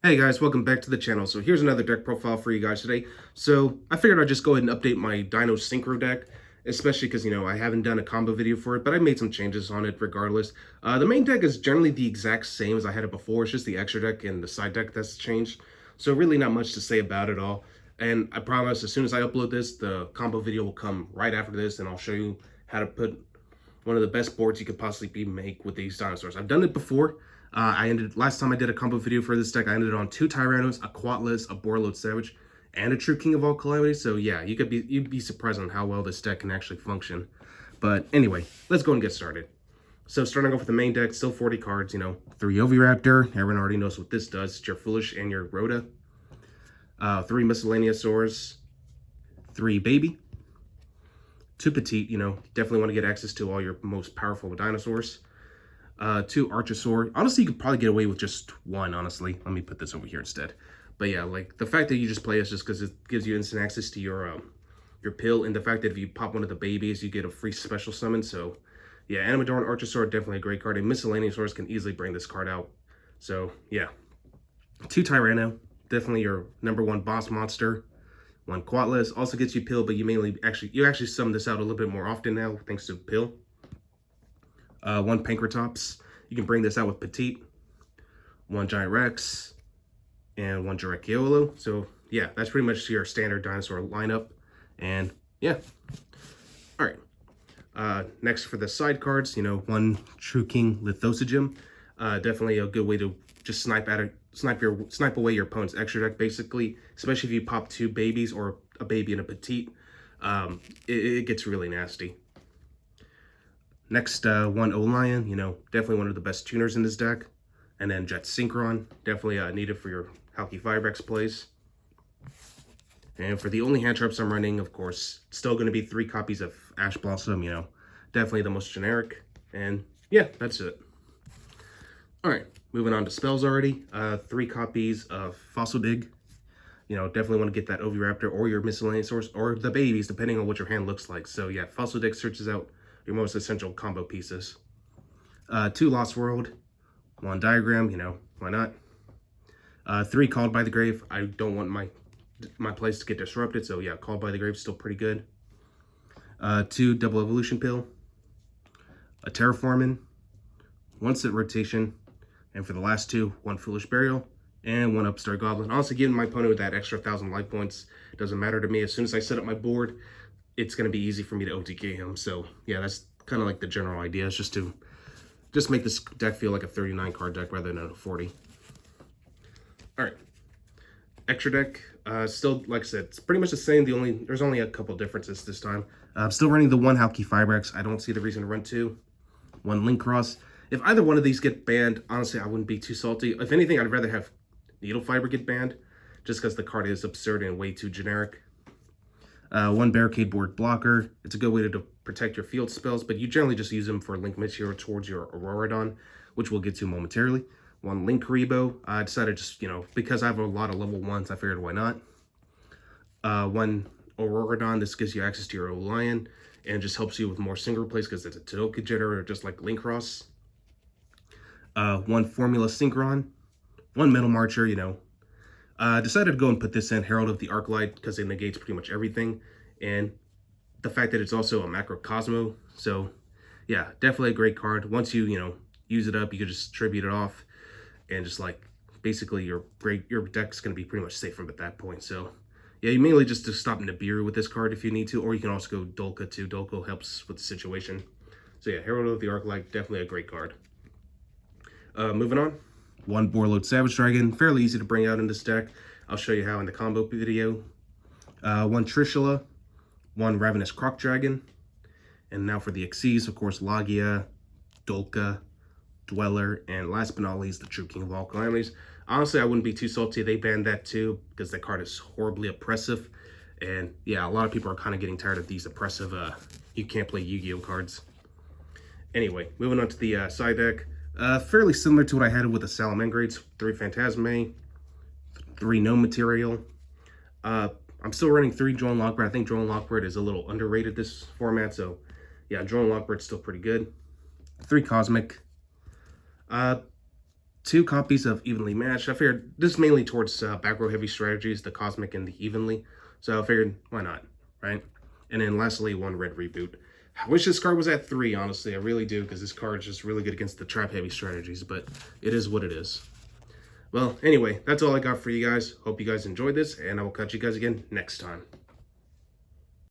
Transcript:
Hey guys, welcome back to the channel. So here's another deck profile for you guys today. So I figured I'd just go ahead and update my Dino Synchro deck, especially because, I haven't done a combo video for it, but I made some changes on it regardless. The main deck is generally the exact same as I had it before. It's just the extra deck and the side deck that's changed. So really not much to say about it all. And I promise as soon as I upload this, the combo video will come right after this, and I'll show you how to put one of the best boards you could possibly make with these dinosaurs. I've done it before. Last time I did a combo video for this deck, I ended on 2 Tyrannos, a Quatless, a Borreload Savage, and a True King of all calamities. So yeah, you'd be surprised on how well this deck can actually function. But anyway, let's go and get started. So starting off with the main deck, still 40 cards, 3 Oviraptor, everyone already knows what this does. It's your Foolish and your Rhoda. 3 Miscellaneousaurs, 3 Baby, 2 Petite, definitely want to get access to all your most powerful dinosaurs. 2 Archosaur. Honestly, you could probably get away with just 1, honestly. Let me put this over here instead. But yeah, like the fact that you just play is just because it gives you instant access to your pill, and the fact that if you pop one of the babies, you get a free special summon. So yeah, Animador and Archosaur are definitely a great card, and Miscellaneousaurs can easily bring this card out. So yeah. 2 Tyranno, definitely your #1 boss monster. 1 Quatless also gets you pill, but you actually summon this out a little bit more often now thanks to pill. 1 Pankratops. You can bring this out with Petite. 1 Giant Rex. And 1 Jurakiolo. So, yeah, that's pretty much your standard dinosaur lineup. And, yeah. Alright. Next for the side cards, 1 True King Lithosogem. Definitely a good way to just snipe away your opponent's extra deck, basically. Especially if you pop 2 babies or a baby and a Petite. It gets really nasty. Next, 1 Olion, definitely one of the best tuners in this deck. And then Jet Synchron, definitely needed for your Halky Firex plays. And for the only hand traps I'm running, of course, still going to be 3 copies of Ash Blossom, definitely the most generic. And yeah, that's it. Alright, moving on to spells already. 3 copies of Fossil Dig. Definitely want to get that Oviraptor or your Miscellaneousaurs or the babies, depending on what your hand looks like. So yeah, Fossil Dig searches out your most essential combo pieces. 2 Lost World, 1 Diagram, why not? 3 Called by the Grave. I don't want my place to get disrupted, so yeah, Called by the Grave is still pretty good. 2 Double Evolution Pill, a Terraforming, 1 Set Rotation, and for the last 2, 1 Foolish Burial, and 1 Upstart Goblin. Honestly, giving my opponent that extra 1,000 life points doesn't matter to me. As soon as I set up my board, it's going to be easy for me to OTK him. So yeah, that's kind of like the general idea. It's just make this deck feel like a 39 card deck rather than a 40. All right, extra deck. Still, like I said, it's pretty much the same. There's only a couple differences this time. I'm still running the 1 Halky Firex. I don't see the reason to run 2. 1 Link Cross. If either one of these get banned, honestly, I wouldn't be too salty. If anything, I'd rather have Needle Fiber get banned, just because the card is absurd and way too generic. 1 Barricade Board Blocker. It's a good way to protect your field spells, but you generally just use them for link material towards your Auroradon, which we'll get to momentarily. 1 Link Karibo. I decided just, because I have a lot of level 1s, I figured why not. 1 Auroradon. This gives you access to your Olion and just helps you with more single plays because it's a Tadoka generator, just like Link Cross. 1 Formula Synchron. 1 Metal Marcher, decided to go and put this in Herald of the Arclight because it negates pretty much everything, and the fact that it's also a Macrocosmo. So yeah, definitely a great card. Once you use it up, you can just tribute it off, and just like basically your deck's gonna be pretty much safe from at that point. So yeah, you mainly just to stop Nibiru with this card if you need to, or you can also go Dolka too. Dolka helps with the situation. So yeah, Herald of the Arclight, definitely a great card. Moving on. 1 Borreload Savage Dragon, fairly easy to bring out in this deck. I'll show you how in the combo video. 1 Trishula, 1 Ravenous Croc Dragon, and now for the Xyz, of course, Logia, Dolka, Dweller, and last but not least, the True King of all calamities. Honestly, I wouldn't be too salty. They banned that too because that card is horribly oppressive, and yeah, a lot of people are kind of getting tired of these oppressive, you can't play Yu-Gi-Oh cards. Anyway, moving on to the side deck. Fairly similar to what I had with the Salamangreats. 3 Phantasme, 3 No Material. I'm still running 3 Drone Lockbird. I think Drone Lockbird is a little underrated this format, so yeah, Drone Lockbird's still pretty good. 3 Cosmic. 2 copies of Evenly Matched. I figured this is mainly towards back row heavy strategies, the Cosmic and the Evenly. So I figured, why not, right? And then lastly, 1 red reboot. I wish this card was at 3, honestly. I really do, because this card is just really good against the trap heavy strategies, but it is what it is. Well, anyway, that's all I got for you guys. Hope you guys enjoyed this, and I will catch you guys again next time.